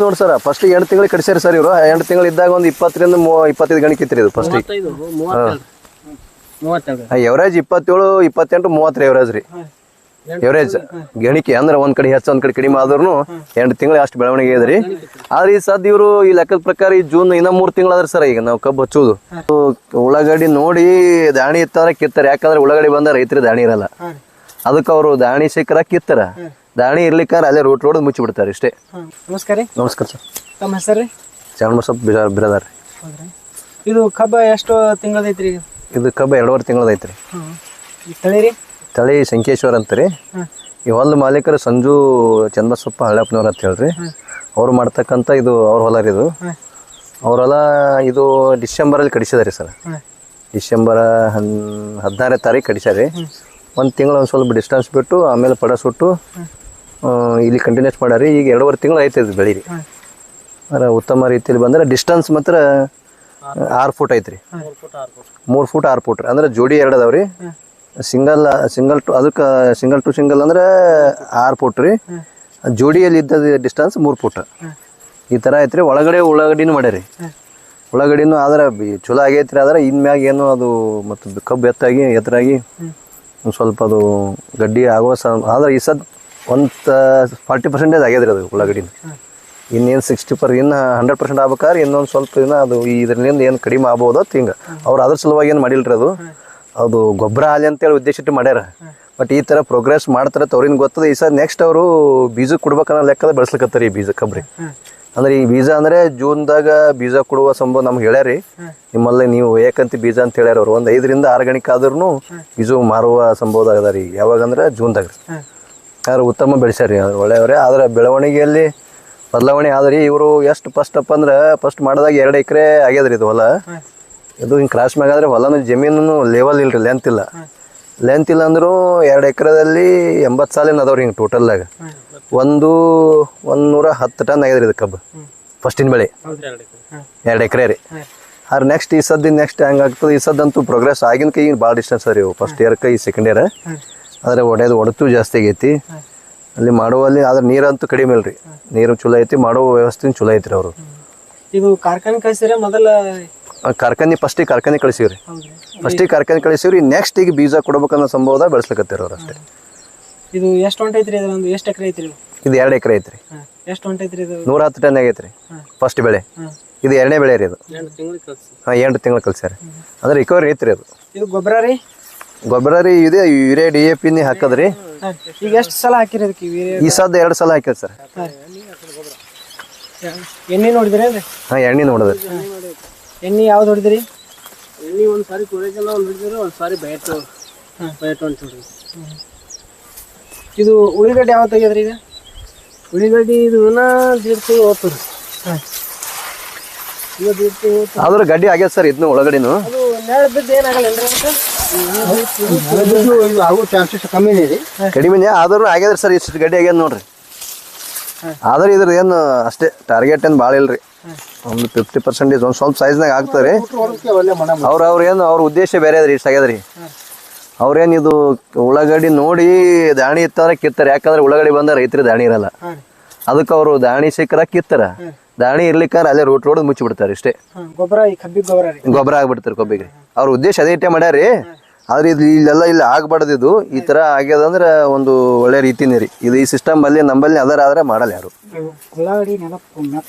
ಬರ್ತು ನೋಡಿ sir. First 8 ತಿಂಗಳಿಗೆ ಕಡಿಸ್ಯಾರ sir ಇವರು. 8 ತಿಂಗಳು ಇದ್ದಾಗ ಒಂದು 20ರಿಂದ 25 ಗಣಿಕೆ ಇತ್ತು ಇದು ಫಸ್ಟ್. ಎವರೇಜ್ 27, 28, 30 ಎವರೇಜ್ ರೀ. ಎವರೇಜ್ ಗಣಿಕೆ ಅಂದ್ರೆ ಒಂದ್ ಕಡೆ ಹೆಚ್ಚು ಒಂದ್ ಕಡೆ ಕಡಿಮೆ ಆದ್ರೂ 8 ತಿಂಗಳು ಅಷ್ಟು ಬೆಳವಣಿಗೆ ಇದ್ರಿ. ಆದ್ರೆ ಈ ಸದ್ ಇವರು ಈ ಲೆಕ್ಕದ ಪ್ರಕಾರ ಈ ಜೂನ್ ಇನ್ನ 3 ತಿಂಗಳಾದ್ರೆ ಸರ್ ಈಗ ನಾವು ಕಬ್ಬು ಹಚ್ಚೋದು. ಉಳ್ಳಾಗಡ್ಡಿ ನೋಡಿ ದಾಣಿ ಇತ್ತಂದ್ರೆ ಕಿತ್ತಾರೆ. ಯಾಕಂದ್ರೆ ಉಳ್ಳಾಗಡ್ಡಿ ಬಂದ ರೈತರು ದಾಣಿ ಇರಲ್ಲ. ಅದಕ್ಕೆ ಅವರು ದಾಣಿ ಸಿಕ್ಕರ ಕಿತ್ತಾರ. ದಾಣಿ ಇರ್ಲಿಕ್ಕಾರ ಅಲ್ಲೇ ರೋಡ್ ಮುಚ್ಚಿ ಬಿಡ್ತಾರೆ ಇಷ್ಟೇ. ನಮಸ್ಕಾರ ರೀ. ನಮಸ್ಕಾರ ಸರ್. ತಮ್ಮ ಹೆಸರು? ಚನ್ನಬಸಪ್ಪ ಬಿರಾದಾರ್. ಇದು ಕಬ್ಬ ಎಷ್ಟು ತಿಂಗಳದೈತ್ರಿ? ಇದು ಕಬ್ಬ 2.5 ತಿಂಗಳದೈತ್ರಿ. ತಳಿ ರೀ? ತಳಿ ಸಂಕೇಶ್ವರ ಅಂತಾರೆ. ಈ ಹೊಲದ ಮಾಲೀಕರು ಸಂಜು ಚನ್ನಬಸಪ್ಪ ಹಳ್ಳಪ್ಪನವ್ರು ಅಂತ ಹೇಳ್ರಿ. ಅವ್ರು ಮಾಡ್ತಕ್ಕಂಥ ಇದು ಅವ್ರ ಹೊಲ ರೀ. ಇದು ಅವ್ರ ಹೊಲ ಇದು ಡಿಸೆಂಬರಲ್ಲಿ ಕಡಿಸಿದಾರೆ ಸರ್. ಡಿಸೆಂಬರ್ 16ನೇ ತಾರೀಕು ಕಡಿಸ್ಯಾರಿ. ಒಂದು ತಿಂಗಳು ಒಂದು ಸ್ವಲ್ಪ ಡಿಸ್ಟೆನ್ಸ್ ಬಿಟ್ಟು ಆಮೇಲೆ ಪಡ ಸುಟ್ಟು ಇಲ್ಲಿ ಕಂಟಿನ್ಯೂಸ್ ಮಾಡ್ಯಾರಿ. ಈಗ 2.5 ತಿಂಗಳು ಐತೆ ಇದು ಬೆಳಿ ರೀ. ಅಂದ್ರೆ ಉತ್ತಮ ರೀತಿಯಲ್ಲಿ ಬಂದರೆ ಡಿಸ್ಟೆನ್ಸ್ ಮಾತ್ರ 6 ಫೂಟ್ ಐತ್ರಿ. 3 ಫೂಟ್ 6 ಫೂಟ್ ಅಂದ್ರೆ ಜೋಡಿ 2 ಅದಾವ್ರಿ. ಸಿಂಗಲ್ ಟು ಅದಕ್ಕೆ ಸಿಂಗಲ್ ಟು ಸಿಂಗಲ್ ಅಂದ್ರೆ 6 ಫೂಟ್ ರೀ. ಜೋಡಿಯಲ್ಲಿ ಇದ್ದ ಡಿಸ್ಟೆನ್ಸ್ 3 ಫೂಟ್ ಈ ಥರ ಐತ್ರಿ. ಒಳಗಡೆ ಉಳ್ಳಾಗಡ್ಡಿನೂ ಮಾಡ್ಯಾರಿ. ಉಳ್ಳಾಗಡ್ಡಿನೂ ಆದ್ರೆ ಚಲೋ ಆಗೈತ್ರಿ. ಆದ್ರೆ ಇನ್ಮ್ಯಾಗ ಏನು ಅದು ಮತ್ತು ಕಬ್ಬು ಎತ್ತರಾಗಿ ಒಂದು ಸ್ವಲ್ಪ ಅದು ಗಡ್ಡಿ ಆಗೋ ಆದ್ರೆ ಈ ಸದ್ ಒಂದು 40% ಆಗ್ಯದ್ರಿ ಅದು ಉಳ್ಳಾಗಡ್ಡಿನ. ಇನ್ನೇನು 60% ಇನ್ನು 100% ಆಗ್ಬೇಕಾದ್ರೆ ಇನ್ನೊಂದು ಸ್ವಲ್ಪ ದಿನ ಅದು ಇದರಿಂದ ಏನು ಕಡಿಮೆ ಆಗ್ಬೋದು ಅಂತ ಹಿಂಗೆ ಅವ್ರು ಅದ್ರ ಸಲುವಾಗಿ ಏನು ಮಾಡಿಲ್ರಿ. ಅದು ಗೊಬ್ಬರ ಹಾಲಿ ಅಂತೇಳಿ ಉದ್ದೇಶ ಇಟ್ಟು ಮಾಡ್ಯಾರ. ಬಟ್ ಈ ಥರ ಪ್ರೋಗ್ರೆಸ್ ಮಾಡ್ತಾರೆ ಅವ್ರಿಗೆ ಗೊತ್ತದ. ಈ ಸರ್ ನೆಕ್ಸ್ಟ್ ಅವರು ಬೀಜ ಕೊಡ್ಬೇಕನ್ನೋ ಲೆಕ್ಕದ ಬೆಳೆಸ್ಲಿಕ್ಕತ್ತಾರೆ ಈ ಬೀಜ ಕಬ್ರಿ. ಅಂದ್ರೆ ಈ ಬೀಜ ಅಂದ್ರೆ ಜೂನ್ದಾಗ ಬೀಜ ಕೊಡುವ ಸಂಭವ ನಮ್ಗೆ ಹೇಳ್ಯಾರಿ. ನಿಮ್ಮಲ್ಲಿ ನೀವು ಏಕಂತ ಬೀಜ ಅಂತ ಹೇಳ್ಯಾರ ಅವ್ರು. ಒಂದು 5 ರಿಂದ 6 ಗಣಿಕೆ ಆದ್ರೂ ಬೀಜ ಮಾರುವ ಸಂಭವ ಅದ ರೀ. ಯಾವಾಗಂದ್ರೆ ಜೂನ್ದಾಗ ರೀ. ಯಾರು ಉತ್ತಮ ಬೆಳೆಸ್ಯಾರಿ ಒಳ್ಳೆಯವ್ರೆ. ಆದ್ರೆ ಬೆಳವಣಿಗೆಯಲ್ಲಿ ಬದಲಾವಣೆ ಆದ್ರಿ. ಇವರು ಎಷ್ಟು ಫಸ್ಟ್ ಅಂದ್ರೆ ಫಸ್ಟ್ ಮಾಡಿದಾಗ 2 ಎಕರೆ ಆಗ್ಯದ್ರಿ ಇದು ಹೊಲ. ಇದು ಹಿಂಗೆ ಕ್ರಾಸ್ ಮ್ಯಾಗಾದ್ರೆ ಹೊಲನ ಜಮೀನು ಲೆವೆಲ್ ಇಲ್ರಿ, ಲೆಂತ್ ಇಲ್ಲ. ಲೆಂತ್ ಇಲ್ಲ ಅಂದ್ರೂ 2 ಎಕರೆದಲ್ಲಿ 80 ಸಾಲಿನ ಅದಾವ್ರಿ ಹಿಂಗೆ ಟೋಟಲ್ದಾಗ. 110 ಟನ್ ಆಗ್ಯದ್ರಿ ಇದು ಕಬ್ಬು ಫಸ್ಟಿನ ಬೆಳೆ 2 ಎಕರೆ ರೀ. ಆದ್ರೆ ನೆಕ್ಸ್ಟ್ ಈ ಸದ್ದು ನೆಕ್ಸ್ಟ್ ಹೆಂಗಾಗ್ತದೆ. ಈ ಸದ್ದಂತೂ ಪ್ರೋಗ್ರೆಸ್ ಆಗಿನ ಕೈ ಭಾಳ ಡಿಸ್ಟೆನ್ಸ್ ರೀ ಇವು. ಫಸ್ಟ್ ಇಯರ್ಕ ಈ ಸೆಕೆಂಡ್ ಇಯರ್ ಆದರೆ ಒಡೆದು ಜಾಸ್ತಿ ಆಗೈತಿ ಅಲ್ಲಿ ಮಾಡುವಲ್ಲಿ. ಆದ್ರೆ ನೀರಂತೂ ಕಡಿಮೆ ಇಲ್ರಿ. ನೀರು ಚಲೋ ಐತಿ, ಮಾಡುವ ವ್ಯವಸ್ಥೆ ಚಲೋ ಐತ್ರಿ ಅವರು. ಇದು ಕಾರ್ಖಾನೆ ಕಳಿಸಿರ ಮೊದಲ ಫಸ್ಟಿಗೆ ಕಾರ್ಖಾನೆ ಕಳಿಸಿವ್ರಿ. ಕಳಿಸಿವ್ರಿ. ನೆಕ್ಸ್ಟ್ ಈಗ ಬೀಜ ಕೊಡ್ಬೇಕನ್ನೋ ಸಂಭವದ ಬೆಳೆಸ್ಲಿಕ್ಕತ್ತೀರ ಅವ್ರು ಅಷ್ಟೇ. ಇದು ಎಷ್ಟು ಹೊಂಟೈತ್ರಿ? ಅದೊಂದು ಎಷ್ಟು ಎಕರೆ ಐತ್ರಿ? ಇದು 2 ಎಕರೆ ಐತ್ರಿ. ಎಷ್ಟು ಹೊಂಟೈತ್ರಿ ಇದು? 110 ಟನ್ ಆಗೈತ್ರಿ ಫಸ್ಟ್ ಬೆಳೆ. ಇದು 2ನೇ ಬೆಳೆ ರೀ. ಇದು 8 ತಿಂಗಳು ಕಲ್ಸ್ಯಾರ. ಅಂದ್ರೆ ರಿಕವರಿ ಐತ್ರಿ ಅದು. ಇದು ಗೊಬ್ಬರ ರೀ ಇದೆ. ಯೂರಿಯಾ DAP ಹಾಕದ್ರಿ. ಈಗ ಎಷ್ಟು ಸಲ ಹಾಕಿರಿ ಅದಕ್ಕೆ? ಈ ಸದ್ದ 2 ಸಲ ಹಾಕಿರಿ ಸರ್. ಎಣ್ಣೆ ನೋಡಿದ್ರಿ? ಎಣ್ಣೆ ನೋಡಿದ್ರಿ. ಎಣ್ಣೆ ಯಾವ್ದು ಹೊಡಿದ್ರಿ? ಎಣ್ಣೆ ಒಂದು ಸಾರಿ ಕೊಳೆಜಲ ಹೊಡಿದ್ರಿ, ಒಂದು ಸಾರಿ ಬಯಟ್ ಅಂತ ಹೊಡಿದ್ರಿ. ಇದು ಉಳಿಗಡ್ಡೆ ಯಾವತ್ತು ತೆಗಿದ್ರಿ? ಈಗ ಉಳಿಗಡ್ಡಿ ಇದು ದೀರ್ತಿ ಹೋಗ್ತದೆ. ಆದ್ರೆ ಗಡ್ಡಿ ಆಗ್ಯದ ಸರ್. ಇದನ್ನು ಒಳಗಡೆನು ಅದು ನೆಳ ಬಿದ್ದು ಏನಾಗಲ್ಲ ಆಗೋ ಚಾನ್ಸಸ್ ಕಮ್ಮಿನೇ ರೀ. ಕಡಿಮೆ ಆದ್ರೂ ಆಗ್ಯದ್ರಿ ಸರ್. ಇಷ್ಟು ಗಡ್ಡಿ ಆಗ್ಯದ ನೋಡ್ರಿ. ಆದ್ರೆ ಇದ್ರ ಏನು ಅಷ್ಟೇ ಟಾರ್ಗೆಟ್ ಏನು ಭಾಳ ಇಲ್ರಿ. ಒಂದು 50% ಒಂದು ಸ್ವಲ್ಪ ಸೈಜ್ನಾಗ ಆಗ್ತಾರೆ. ಅವ್ರ ಉದ್ದೇಶ ಬೇರೆ ಅದ್ರಿ. ಇಷ್ಟು ಆಗ್ಯದ್ರಿ. ಅವ್ರೇನು ಇದು ಉಳ್ಳಾಗಡ್ಡಿ ನೋಡಿ ದಾಣಿ ಇತ್ತಂದ್ರೆ ಕಿತ್ತಾರೆ. ಯಾಕಂದ್ರೆ ಉಳ್ಳಾಗಡ್ಡಿ ಬಂದ ರೈತರಿಗೆ ದಾಣಿ ಇರಲ್ಲ. ಅದಕ್ಕೆ ಅವರು ದಾಣಿ ಸಿಕ್ಕರ ಕಿತ್ತಾರ. ದಾಣಿ ಇರ್ಲಿಕ್ಕಾರ ಅಲ್ಲೇ ರೋಡ್ ಮುಚ್ಚಿ ಬಿಡ್ತಾರೆ ಇಷ್ಟೇ. ಗೊಬ್ಬರ ಆಗ್ಬಿಡ್ತಾರೆ ಕಬ್ಬಿಗೆ. ಅವ್ರ ಉದ್ದೇಶ ಅದೇ ಇಟ್ಟೆ ಮಾಡ್ಯಾರಿ. ಆದ್ರೆ ಇದು ಇಲ್ಲೆಲ್ಲ ಇಲ್ಲಿ ಆಗ್ಬಾರ್ದು. ಇದು ಈ ತರ ಆಗ್ಯದಂದ್ರೆ ಒಂದು ಒಳ್ಳೆ ರೀತಿನೇ ರೀ ಇದು. ಈ ಸಿಸ್ಟಮ್ ಅಲ್ಲಿ ನಂಬಲ್ಲಿ ಅದರ ಆದ್ರೆ ಮಾಡಲ್ಲ ಯಾರು.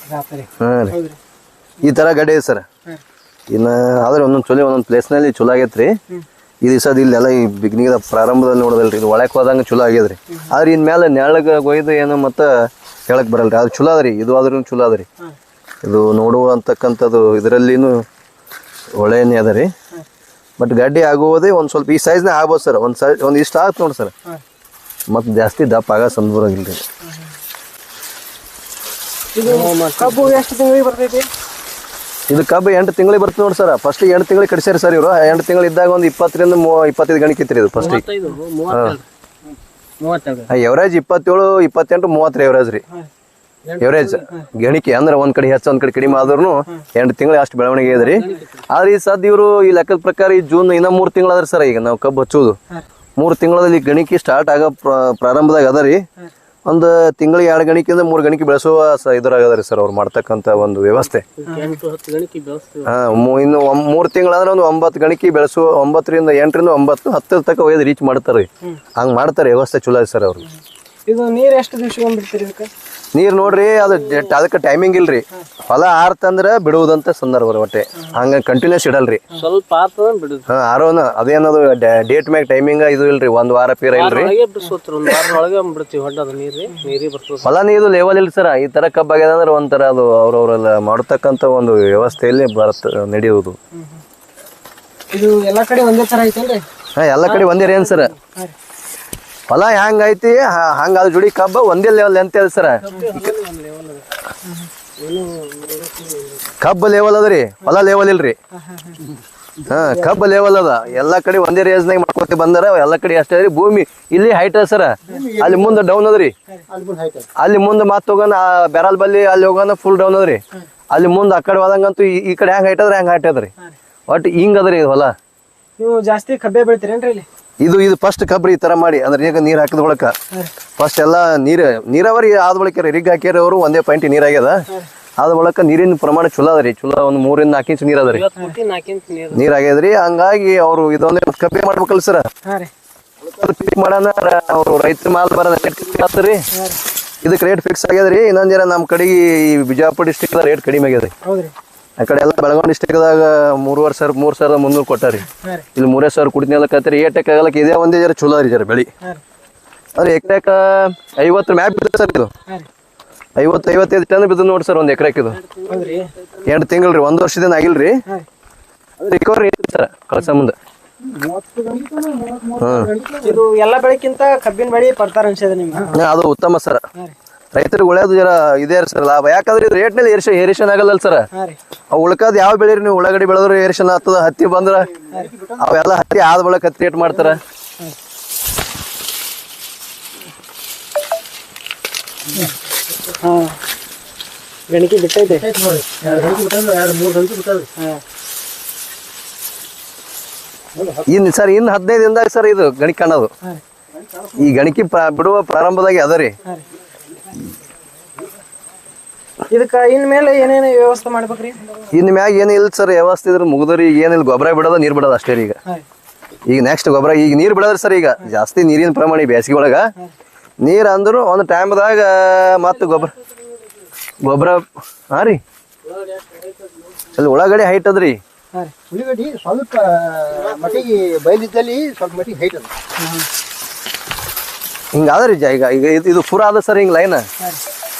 ಈ ತರ ಗಡ್ಡೆ ಇದೆ ಸರ್. ಇನ್ನು ಆದ್ರೆ ಒಂದೊಂದು ಪ್ಲೇಸ್ನಲ್ಲಿ ಚಲೋ ಆಗೈತ್ರಿ. ಈ ದಿವಸದ ಇಲ್ಲೆಲ್ಲ ಈ ಬಿಗ್ನಿಂಗ್ ಪ್ರಾರಂಭದಲ್ಲಿ ನೋಡೋದಲ್ರಿ. ಇದು ಒಳಕ್ಕೆ ಹೋದಂಗೆ ಚಲೋ ಆಗ್ಯದ್ರಿ. ಆದ್ರೆ ಇನ್ಮೇಲೆ ನೆಳಗೆ ಒಯ್ದು ಏನು ಮತ್ತೆ ಹೇಳಕ್ ಬರಲ್ರಿ. ಅದು ಚಲೋ ಅದ್ರಿ. ಇದು ಆದ್ರೂ ಚಲೋ ಅದ್ರಿ. ಇದು ನೋಡುವಂತಕ್ಕಂಥದ್ದು ಇದರಲ್ಲಿನೂ ಒಳ್ಳೆಯನೇ ಅದ ರೀ. ಬಟ್ ಗಡ್ಡಿ ಆಗುವುದೇ ಒಂದು ಸ್ವಲ್ಪ ಈ ಸೈಜ್ನ ಆಗ್ಬೋದು ಸರ್. ಒಂದು ಇಷ್ಟ ಆಗತ್ತೆ ನೋಡಿ ಸರ್. ಮತ್ತು ಜಾಸ್ತಿ ದಪ್ಪ ಆಗ ಸಂದರ್ಭ ಇಲ್ರಿ. ಕಬ್ಬು ಎಷ್ಟು ತಿಂಗಳಿಗೆ ಬರ್ತೈತಿ? ಇದು ಕಬ್ಬು 8 ತಿಂಗಳಿಗೆ ಬರ್ತದೆ ನೋಡಿ ಸರ್. ಫಸ್ಟ್ 8 ತಿಂಗಳಿಗೆ ಕಡಿಸ್ಯಾರ ಸರ್ ಇವರು. 8 ತಿಂಗಳು ಇದ್ದಾಗ ಒಂದು 20ರಿಂದ 25 ಗಣಿಕೆ ಇತ್ತು ಇದು ಫಸ್ಟ್. ಎವರೇಜ್ 27, 28, 30 ಎವರೇಜ್ ರೀ. ಎವರೇಜ್ ಗಣಿಕೆ ಅಂದ್ರೆ ಒಂದ್ ಕಡೆ ಹೆಚ್ಚು ಒಂದ್ ಕಡೆ ಕಡಿಮೆ ಆದ್ರೂ 8 ತಿಂಗಳು ಅಷ್ಟು ಬೆಳವಣಿಗೆ ಇದ್ರಿ. ಆದ್ರೆ ಈ ಸದ್ ಇವರು ಈ ಲೆಕ್ಕದ ಪ್ರಕಾರ ಈ ಜೂನ್ ಇನ್ನ 3 ತಿಂಗಳು ಅದ್ರಿ ಸರ್. ಈಗ ನಾವು ಕಬ್ಬು ಹಚ್ಚೋದು 3 ತಿಂಗಳಲ್ಲಿ ಗಣಿಕೆ ಸ್ಟಾರ್ಟ್ ಆಗೋ ಪ್ರಾರಂಭದಾಗ ಅದ ರೀ. ಒಂದು ತಿಂಗಳಿಗೆ 2 ಗಣಿಕಿಂದ 3 ಗಣಿಕೆ ಬೆಳೆಸುವ ಇದ್ರಾಗದ್ರಿ ಸರ್ ಅವ್ರು ಮಾಡ್ತಕ್ಕಂಥ ಒಂದು ವ್ಯವಸ್ಥೆ. 8-10 ಗಣಿಕೆ ಬೆಳೆಸ್ತೀವಿ. ಇನ್ನು 3 ತಿಂಗಳಂದ್ರೆ ಒಂದು 9 ಗಣಿಕೆ ಬೆಳೆಸುವ 9ರಿಂದ 8ರಿಂದ 9 10 ತನಕ ಒಯ್ದು ರೀಚ್ ಮಾಡ್ತಾರೆ. ಹಂಗೆ ಮಾಡ್ತಾರೆ, ವ್ಯವಸ್ಥೆ ಚಲೋ ಐತೆ ಸರ್ ಅವ್ರು. ಇದು ನೀರು ಎಷ್ಟು ದಿವ್ಸಕ್ಕೆ ಬಿಡ್ತೀರಿ ಇದಕ್ಕೆ? ನೀರು ನೋಡ್ರಿ ಅದಕ್ಕೆ ಟೈಮಿಂಗ್ ಇಲ್ರಿ. ಹೊಲ ಆರ್ತಂದ್ರೆ ಬಿಡುವುದಂತ ಸಂದರ್ಭ ಒಟ್ಟೆ ಹಂಗ ಕಂಟಿನ್ಯೂಸ್ ಇಡಲ್ರಿ. ಸ್ವಲ್ಪ ಆತದ ಬಿಡುದು. ಆರೋನ ಅದೇನದು ಡೇಟ್ ಮ್ಯಾಗ ಟೈಮಿಂಗ್ ಇದು ಇಲ್ರಿ, 1 ವಾರ ಪೀರ ಇಲ್ರಿ. ಬಿಡಿಸೋತ್ರಿ 1 ವಾರ ಒಳಗೆ ಬಿಡ್ತೀವಿ. ಹೊಂಡದ ನೀರಿಗೆ ಬರ್ತದೆ. ಹೊಲ ನೀರು ಲೆವೆಲ್ ಇಲ್ಲ ಸರ್. ಈ ತರ ಕಬ್ಬ ಆಗ್ಯದ ಅಂದ್ರೆ ಒಂಥರ ಅದು ಅವ್ರವ್ರೆಲ್ಲ ಮಾಡತಕ್ಕಂಥ ಒಂದು ವ್ಯವಸ್ಥೆಯಲ್ಲಿ ನಡೆಯುವುದು. ಇದು ಎಲ್ಲಾ ಕಡೆ ಒಂದೇ ತರ ಐತೇನ್ರಿ? ಎಲ್ಲ ಕಡೆ ಒಂದೇ ರೇನ್ ಸರ್. ಹೊಲ ಹೆಂಗ್ ಐತಿ ಹಂಗ ಅದ್ರ ಜೋಡಿ ಕಬ್ಬ ಒಂದೇ ಲೆವೆಲ್ ಅಂತ ಹೇಳಿ ಸರ್. ಕಬ್ಬ ಲೆವೆಲ್ ಅದ್ರಿ, ಹೊಲ ಲೆವೆಲ್ ಇಲ್ರಿ. ಕಬ್ಬ ಲೆವೆಲ್ ಅದ. ಎಲ್ಲಾ ಕಡೆ ಒಂದೇ ರೇಂಜ್ನಾಗ ಮಾಡ್ಕೊತ ಬಂದಾರ. ಎಲ್ಲಾ ಕಡೆ ಅಷ್ಟೇ ಅದ್ರಿ. ಭೂಮಿ ಇಲ್ಲಿ ಹೈಟ್ ಅದ ಸರ್, ಅಲ್ಲಿ ಮುಂದೆ ಡೌನ್ ಅದ್ರಿ. ಅಲ್ಲಿ ಮುಂದೆ ಮತ್ ಹೋಗೋಣ ಬೆರಲ್ ಬಲ್ಲಿ ಅಲ್ಲಿ ಹೋಗೋಣ ಫುಲ್ ಡೌನ್ ಅದ್ರಿ. ಅಲ್ಲಿ ಮುಂದೆ ಆ ಕಡೆ ಹೋದಂಗಂತೂ ಈ ಕಡೆ ಹೆಂಗ್ ಹೈಟ್ ಅದ್ರಿ ಹೆಂಗ್ ಹೈಟ್ ಅದ್ರಿ. ಒಟ್ಟು ಹಿಂಗ ಅದ್ರಿ ಹೊಲ. ನೀವು ಜಾಸ್ತಿ ಕಬ್ಬೆ ಬೆಳಿತೀರೇನ್ರಿ ಇಲ್ಲಿ? ಇದು ಫಸ್ಟ್ ಕಬ್ರಿ ಈ ತರ ಮಾಡಿ ಅಂದ್ರೆ ಈಗ ನೀರ್ ಹಾಕಿದ ಬಳಕ ಫಸ್ಟ್ ಎಲ್ಲ ನೀರಾವರಿ ಆದ ಬಳಕ ರಿಗ್ ಹಾಕ್ಯಾರ ಅವರು. ಒಂದೇ ಪಾಯಿಂಟ್ ನೀರ್ ಆಗ್ಯದ. ಆದ ಬಳಕ ನೀರಿನ ಪ್ರಮಾಣ ಚಲೋ ಅದ್ರಿ. ಚಲೋ ಒಂದು 3ರಿಂದ 4 ಇಂಚ್ ನೀರ್ ಅದ್ರಿ, ನೀರ್ ಆಗ್ಯದ್ರಿ. ಹಂಗಾಗಿ ಅವ್ರು ಇದೊಂದೇ ಕಬ್ಬೆ ಮಾಡ್ಬೇಕಲ್ಲ ಸರ್. ಪಿಕ್ ಮಾಡೋಣ ಅವ್ರು ರೈತರ ಮಾಲ್ ಬರೋದ ಆಗ್ತದ್ರಿ. ಇದಕ್ಕೆ ರೇಟ್ ಫಿಕ್ಸ್ ಆಗ್ಯದ್ರಿ. ಇನ್ನೊಂದ್ ಜನ ನಮ್ಮ ಕಡೆಗೆ ಈ ಬಿಜಾಪುರ ಡಿಸ್ಟ್ರಿಕ್ಟ್ ರೇಟ್ ಕಡಿಮೆ ಆಗ್ಯದ್ರಿ. ಆ ಕಡೆ ಎಲ್ಲ ಬೆಳಗಾವಿ ಡಿಸ್ಟ್ರಿಕ್ಟ್ದಾಗ 3,300 ಕೊಟ್ಟಾರಿ. ಇಲ್ಲಿ 3,000 ಕುಡಿದ್ನೆಲ್ಲ ಕತ್ರಿ. ಏಟಕ್ಕೆ ಆಗಲಕ್ಕೆ ಇದೇ ಒಂದೇ ಜರ ಚಲೋ ರೀ ಜರ ಬೆಳಿ. ಅಂದ್ರೆ ಎಕರೆಕ 50 ಮ್ಯಾಪ್ ಬಿದ್ದ ಸರ್. ಇದು 50-55 ಟನ್ ಬಿದ್ದು ನೋಡಿ ಸರ್ ಒಂದು ಎಕರೆಕ್. ಇದು 2 ತಿಂಗಳ್ರಿ, 1 ವರ್ಷದಿಂದ ಆಗಿಲ್ರಿ. ರಿಕವರಿ ಐತ್ರಿ ಸರ್ ಕಳ್ಸ ಮುಂದೆ. ಇದು ಎಲ್ಲ ಬೆಳೆಕ್ಕಿಂತ ಕಬ್ಬಿನ ಬೆಳೆ ಪಡ್ತಾರ ಅನ್ಸದ ನಿಮ್ಗೆ? ಅದು ಉತ್ತಮ ಸರ್. ರೈತರಿಗೆ ಒಳ್ಳೇದು ಜರ ಇದೇ ಸರ್ ಲಾಭ. ಯಾಕಂದ್ರೆ ಇದು ರೇಟ್ನಲ್ಲಿ ಏರಿಷನ್ ಆಗಲ್ಲ ಸರ್. ಉಳ್ಕದ್ ಯಾವ ಬೆಳಿರಿ ನೀವು? ಉಳ್ಳಾಗಡ್ಡಿ ಬೆಳೆದ್ರು ಏರಿಷನ್ ಆಗ್ತದ. ಹತ್ತಿ ಬಂದ್ರ ಅವೆಲ್ಲ ಹತ್ತಿ ಆದ ಬಳಕ ಹತ್ತಿ ರೇಟ್ ಮಾಡ್ತಾರ. ಗಣಿಕೆ ಬಿಟ್ಟೈತೆ. ಇನ್ ಸರ್ ಇನ್ನು 15 ದಿನದಾಗ ಸರ್ ಇದು ಗಣಿಕೆ ಕಾಣೋದು. ಈ ಗಣಿಕೆ ಬಿಡುವ ಪ್ರಾರಂಭದಾಗಿ ಅದರಿ. ಇದಕ್ಕ ಇನ್ ಮೇಲೆ ಏನೇನು ವ್ಯವಸ್ಥೆ ಮಾಡ್ಬೇಕ್ರಿ? ಇನ್ ಮ್ಯಾಗ ಏನಿಲ್ಲ ಸರ್ ವ್ಯವಸ್ಥೆ ಇದ್ರ ಮುಗಿದ್ರಿ. ಏನಿಲ್ಲ, ಗೊಬ್ಬರ ಬಿಡೋದ ನೀರ್ ಬಿಡೋದ ಅಷ್ಟೇ ರೀ. ಈಗ ನೆಕ್ಸ್ಟ್ ಗೊಬ್ಬರ ಈಗ ನೀರ್ ಬಿಡೋದ್ರಿ ಸರ್. ಈಗ ಜಾಸ್ತಿ ನೀರಿನ ಪ್ರಮಾಣ ಈ ಬೇಸಿಗೆ ಒಳಗ ನೀರ್ ಅಂದ್ರು ಒಂದು ಟೈಮ್ದಾಗ ಮತ್ತ ಗೊಬ್ಬರ ಹಾ ರೀ. ಅಲ್ಲಿ ಒಳಗಡೆ ಹೈಟ್ ಅದ್ರಿ. ಉಳ್ಳಾಗಡ್ಡಿ ಸ್ವಲ್ಪ ಮಟ್ಟಿಗೆ ಬಯಲಿದ್ದಲ್ಲಿ ಸ್ವಲ್ಪ ಮಟ್ಟಿಗೆ ಹೈಟ್ ಅದ. ಹಿಂಗಾದ್ರಿ ಈಗ ಇದು ಪೂರ ಅದ ಸರ್ ಹಿಂಗ್ ಲೈನ್.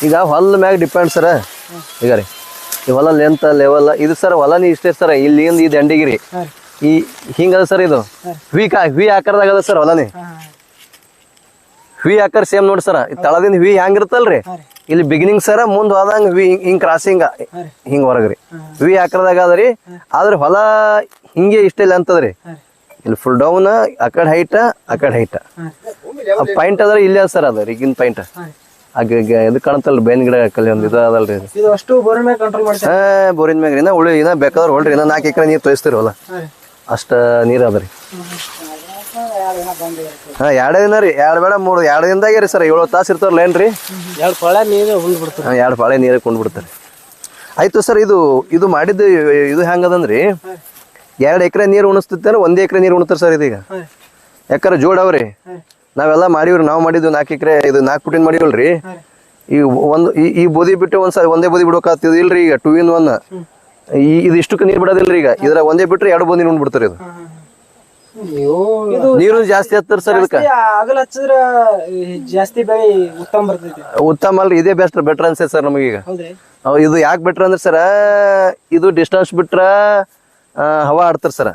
ಈಗ ಹೊಲ ಮ್ಯಾಗ ಡಿಪೆಂಡ್ ಸರ್. ಈಗ ರೀ ಈ ಹೊಲ ಲೆಂತ್ ಲೆವೆಲ್ ಇದು ಸರ್. ಹೊಲನೇ ಇಷ್ಟೇ ಸರ್. ಇಲ್ಲಿಂದ ಇದು ಎಂಡಿಗಿರಿ ಈ ಹಿಂಗದ ಸರ್. ಇದು ವಿ ಆಕಾರದಾಗ ಅದ ಸರ್ ಹೊಲನೇ. ವಿ ಆಕಾರ ಸೇಮ್ ನೋಡಿ ಸರ್. ತಳದಿಂದ ವಿ ಹೆಂಗಿರುತ್ತಲ್ರಿ ಇಲ್ಲಿ ಬಿಗಿನಿಂಗ್ ಸರ. ಮುಂದೆ ಹೋದಂಗ ವಿ ಹಿಂಗ್ ಕ್ರಾಸಿಂಗ್ ಹಿಂಗ್ ಹೊರಗ್ರಿ ವಿ ಆಕಾರದಾಗ ಅದ್ರಿ. ಆದ್ರೆ ಹೊಲ ಹಿಂಗೆ ಇಷ್ಟೇ ಲೆಂತ್ ಅದ್ರಿ. ಇಲ್ಲಿ ಫುಲ್ ಡೌನ್, ಆ ಕಡೆ ಹೈಟ್, ಆ ಕಡೆ ಹೈಟ್. ಪಾಯಿಂಟ್ ಅದ್ರ ಇಲ್ಲೇ ಅದ ಸರ್. ಅದ ಈಗಿನ ಪಾಯಿಂಟ್ ಇದು ಕಾಣತ್ತಲ್ರಿ ಬೇನ್ ಗಿಡ ಕಲ್ಲಿ ಒಂದು ಇದು ಅದಲ್ರಿ. ಇದು ಅಷ್ಟು ಬೋರಿನ ಮ್ಯಾಗ ಕಂಟ್ರೋಲ್ ಮಾಡ್ತಾರೆ. ಬೋರಿನ ಮ್ಯಾಗ್ರಿ. ಇನ್ನ ಬೇಕಾದ್ರೆ ಹೊಳ್ರಿ ಇನ್ನ 4 ಎಕರೆ ನೀರ್ ತೋರಿಸ್ತೀರಿ ಹೊಲ. ಅಷ್ಟ ನೀರ್ ಅದ್ರಿ. 2 ದಿನ ರೀ. 2 ಬೇಡ 3 2 ದಿನದಾಗೆ ರೀ ಸರ್. 7 ತಾಸು ಇರ್ತಾರಲ್ಲ ಏನ್ರಿ. 2 ಪಾಳೆ ನೀರು ಹೊಂದ್ಬಿಡ್ತಾರೆ. 2 ಪಾಳೆ ನೀರೇ ಕೊಂಡ್ಬಿಡ್ತಾರೆ. ಆಯ್ತು ಸರ್. ಇದು ಮಾಡಿದ್ದು ಇದು ಹೆಂಗದಂದ್ರಿ 2 ಎಕರೆ ನೀರು ಉಣಿಸ್ತಿರ್ತಾರೆ, 1 ಎಕರೆ ನೀರು ಉಣ್ತಾರೆ ಸರ್. ಇದೀಗ ಯಾಕಂದ್ರೆ ಜೋಡ್ ಅವ್ರಿ. ನಾವೆಲ್ಲ ಮಾಡಿವ್ರಿ. ನಾವು ಮಾಡಿದ್ವಿ 4 ಎಕರೆ. ಇದು 4 ಫುಟಿನ ಮಾಡಿವಲ್ರಿ. ಈ ಬೋದಿ ಬಿಟ್ಟು ಒಂದೇ ಬೋದಿ ಬಿಡೋಕಾಗ್ತಿದ್ ಇಲ್ರಿ. ಈಗ 2 in 1 ಇದು ಇಷ್ಟಕ್ಕೆ ನೀರ್ ಬಿಡೋದಿಲ್ರಿ. ಈಗ ಇದ್ರ ಒಂದೇ ಬಿಟ್ರೆ 2 ಬೋದಿ ಉಣ್ಬಿಡ್ತಾರೆ. ಇದು ನೀರು ಜಾಸ್ತಿ ಹತ್ತಾರ ಸರ್. ಇದಕ್ಕ ಅಗಲ ಹಚ್ಚಿದ್ರ ಜಾಸ್ತಿ ಬೆಳೆ ಉತ್ತಮ ಬರ್ತೈತಿ. ಉತ್ತಮ ಅಲ್ರಿ. ಇದೇ ಬೆಟರ್ ಅನ್ಸೈತೆ ಸರ್ ನಮಗೀಗ. ಇದು ಯಾಕೆ ಬೆಟರ್ ಅಂದ್ರೆ ಸರ ಇದು ಡಿಸ್ಟೆನ್ಸ್ ಬಿಟ್ರ ಹವಾ ಆಡ್ತಾರ ಸರ್.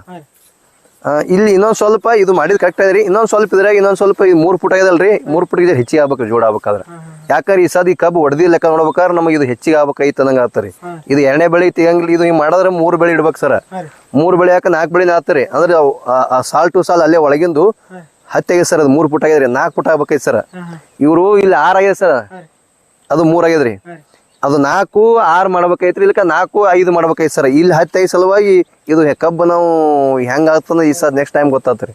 ಇಲ್ಲಿ ಇನ್ನೊಂದ್ ಸ್ವಲ್ಪ ಇದು ಮಾಡಿದ್ ಕರೆಕ್ಟ್ ಅದ್ರಿ. ಇನ್ನೊಂದ್ ಸ್ವಲ್ಪ ಇದ್ರಾಗ ಇನ್ನೊಂದ್ ಸ್ವಲ್ಪ 3 ಫುಟ್ ಆಗ್ಯದಲ್ರಿ. 3 ಫುಟ್ಗೆ ಹೆಚ್ಚಿಗೆ ಆಗ್ಬೇಕು ಜೋಡ ಆಗ್ಬೇಕಾದ್ರೆ. ಯಾಕಂದ್ರೆ ಈ ಸದ್ ಈ ಕಬ್ಬು ಹೊಡೆದಿ ಲೆಕ್ಕ ನೋಡ್ಬೇಕಾದ್ರೆ ನಮಗೆ ಇದು ಹೆಚ್ಚಿಗೆ ಆಗ್ಬೇಕೈತೆ ಅನ್ನಂಗ ಆಗ್ತಾರಿ. ಇದು 2ನೇ ಬೆಳೆ ತೆಗಂಗಿಲ್ಲ. ಇದು ಹಿಂಗ್ ಮಾಡಿದ್ರೆ 3 ಬೆಳೆ ಇಡ್ಬೇಕು ಸರ್. 3 ಬೆಳೆ ಯಾಕ 4 ಬೆಳೆ ಆಗ್ತಾರೆ ಅಂದ್ರೆ ಸಾಲ್ ಟು ಸಾಲ್ ಅಲ್ಲೇ ಒಳಗಿಂದು ಹತ್ತಿ ಆಗ್ಯದ ಸರ್. ಅದು 3 ಫುಟ್ ಆಗ್ಯದ್ರಿ. 4 ಫುಟ್ ಆಗ್ಬೇಕೈತಿ ಸರ್. ಇವ್ರು ಇಲ್ಲಿ 6 ಆಗ್ಯದ ಸರ್. ಅದು 3 ಆಗ್ಯದ್ರಿ. ಅದು 4, 6 ಮಾಡ್ಬೇಕೈತ್ರಿ. ಇಲ್ಲಕ 4, 5 ಮಾಡ್ಬೇಕೈತಿ ಸರ್. ಇಲ್ಲಿ 10, 5 ಸಲುವಾಗಿ ಇದು ಕಬ್ಬು ನಾವು ಹೆಂಗ ಆಗ್ತದ ಈ ಸರ್ ನೆಕ್ಸ್ಟ್ ಟೈಮ್ ಗೊತ್ತಾತ್ರಿ.